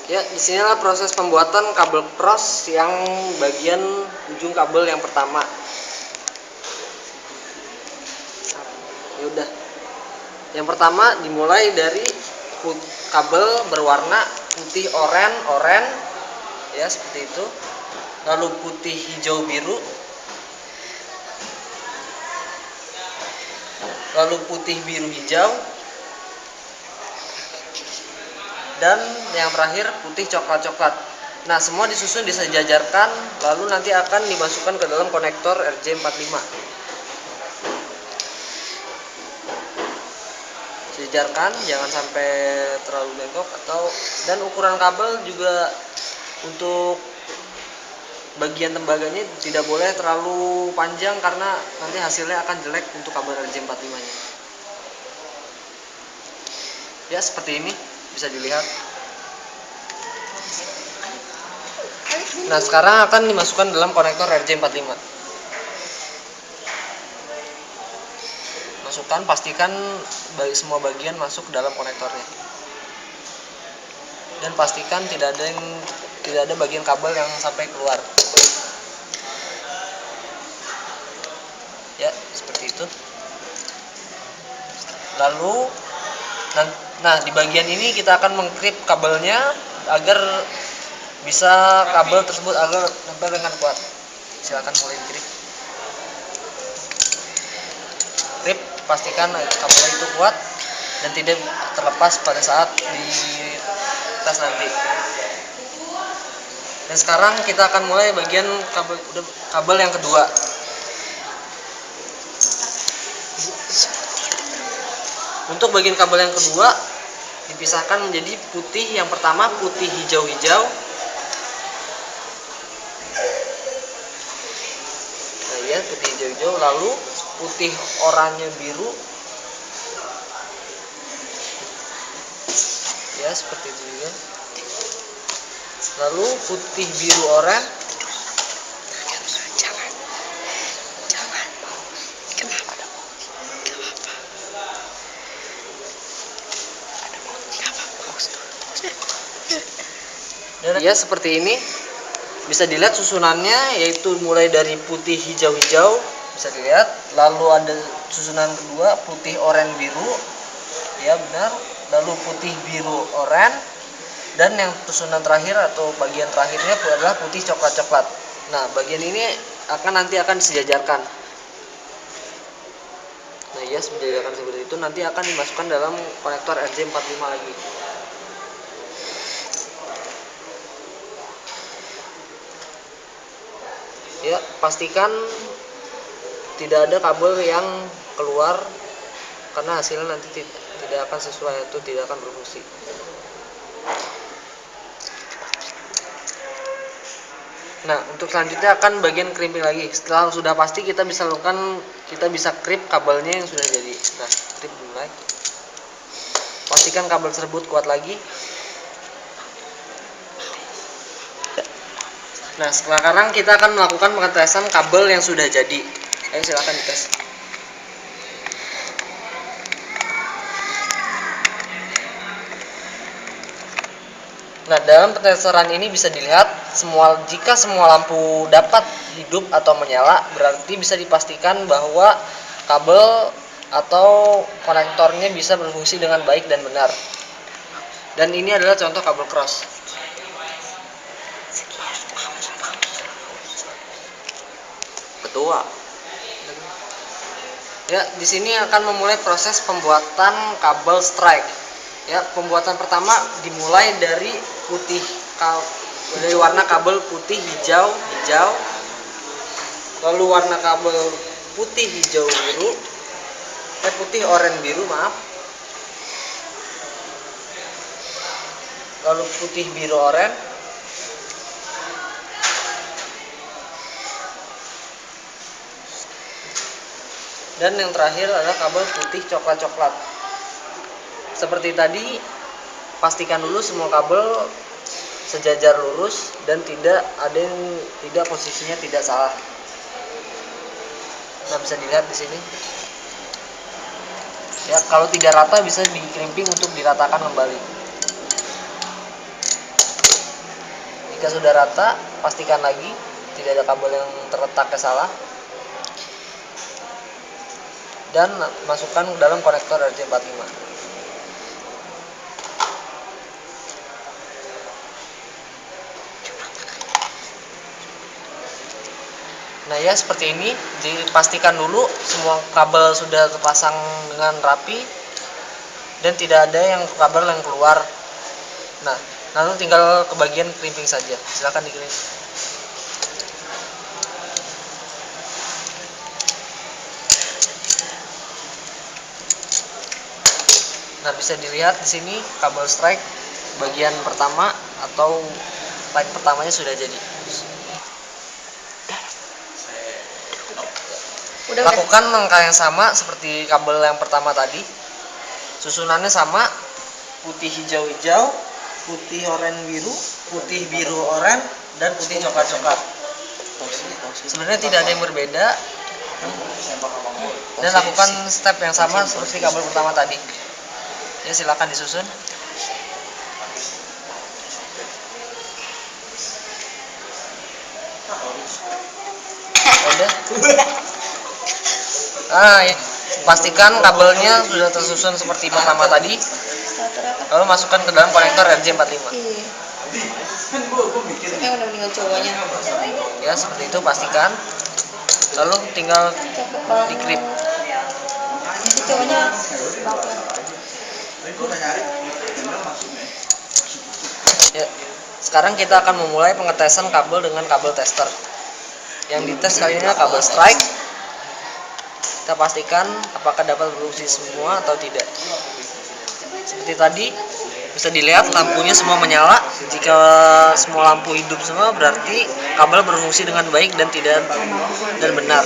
Ya, disinilah proses pembuatan kabel cross yang bagian ujung kabel yang pertama. Ya udah. Yang pertama dimulai dari kabel berwarna putih oranye, ya seperti itu. Lalu putih hijau biru. Lalu putih biru hijau. Dan yang terakhir putih coklat-coklat. Nah, semua disusun disejajarkan, lalu nanti akan dimasukkan ke dalam konektor RJ45. Sejajarkan, jangan sampai terlalu bengkok dan ukuran kabel juga untuk bagian tembaganya tidak boleh terlalu panjang karena nanti hasilnya akan jelek untuk kabel RJ45-nya. Ya, seperti ini bisa dilihat. Nah, sekarang akan dimasukkan dalam konektor RJ45. Masukkan, pastikan semua bagian masuk dalam konektornya. Dan pastikan tidak ada bagian kabel yang sampai keluar. Ya, seperti itu. Lalu nah, di bagian ini kita akan mengkrip kabelnya agar bisa kabel tersebut agar nempel dengan kuat. Silakan mulai dikrip. Krip, pastikan kabelnya itu kuat dan tidak terlepas pada saat di tes nanti. Dan sekarang kita akan mulai bagian kabel yang kedua. Untuk bagian kabel yang kedua dipisahkan menjadi putih. Yang pertama putih hijau-hijau. Nah, ya, putih hijau-hijau. Lalu putih oranye biru. Ya, seperti itu juga. Lalu putih biru oranye. Dan ya, seperti ini. Bisa dilihat susunannya, yaitu mulai dari putih hijau-hijau, bisa dilihat. Lalu ada susunan kedua putih oranye biru. Ya, benar. Lalu putih biru oranye. Dan yang susunan terakhir atau bagian terakhirnya adalah putih coklat-coklat. Nah, bagian ini nanti akan disejajarkan. Nah, ya, sejajarkan seperti itu. Nanti akan dimasukkan dalam konektor RJ45 lagi. Ya, pastikan tidak ada kabel yang keluar karena hasilnya nanti tidak akan sesuai atau tidak akan berfungsi. Nah, untuk selanjutnya akan bagian crimping lagi. Setelah sudah pasti kita bisa krip kabelnya yang sudah jadi. Nah, krip dimulai. Pastikan kabel tersebut kuat lagi. Nah, sekarang kita akan melakukan pengetesan kabel yang sudah jadi. Ayo, silakan dites. Nah, dalam pengetesan ini bisa dilihat jika semua lampu dapat hidup atau menyala, berarti bisa dipastikan bahwa kabel atau konektornya bisa berfungsi dengan baik dan benar. Dan ini adalah contoh kabel cross. Ketua. Ya, di sini akan memulai proses pembuatan kabel strike. Ya, pembuatan pertama dimulai dari warna kabel putih hijau, lalu warna kabel putih hijau biru, putih oranye biru, lalu putih biru oranye, dan yang terakhir adalah kabel putih coklat-coklat. Seperti tadi, pastikan dulu semua kabel sejajar lurus dan tidak posisinya tidak salah. Nah, bisa dilihat di sini. Ya, kalau tidak rata bisa dikrimping untuk diratakan kembali. Jika sudah rata, pastikan lagi tidak ada kabel yang terletak ke salah, dan masukkan ke dalam konektor RJ45. Nah ya, seperti ini. Dipastikan dulu semua kabel sudah terpasang dengan rapi dan tidak ada yang kabel yang keluar. Nah, lalu tinggal ke bagian crimping saja. Silakan dikrimping. Nah, bisa dilihat di sini kabel strike bagian pertama atau line pertamanya sudah jadi. Lakukan langkah yang sama seperti kabel yang pertama tadi. Susunannya sama, putih hijau-hijau, putih oranye biru, putih biru oranye, dan putih coklat-coklat. Sebenarnya tidak ada yang berbeda. Dan lakukan step yang sama seperti kabel pertama tadi. Ya, silakan disusun. Udah. Ya. Pastikan kabelnya sudah tersusun seperti pertama tadi. Lalu masukkan ke dalam konektor RJ45. Ya, seperti itu, pastikan. Lalu tinggal diklip. Ya, sekarang kita akan memulai pengetesan kabel dengan kabel tester. Yang dites kali ini kabel strike. Kita pastikan apakah dapat berfungsi semua atau tidak. Seperti tadi, bisa dilihat lampunya semua menyala. Jika semua lampu hidup semua, berarti kabel berfungsi dengan baik dan benar.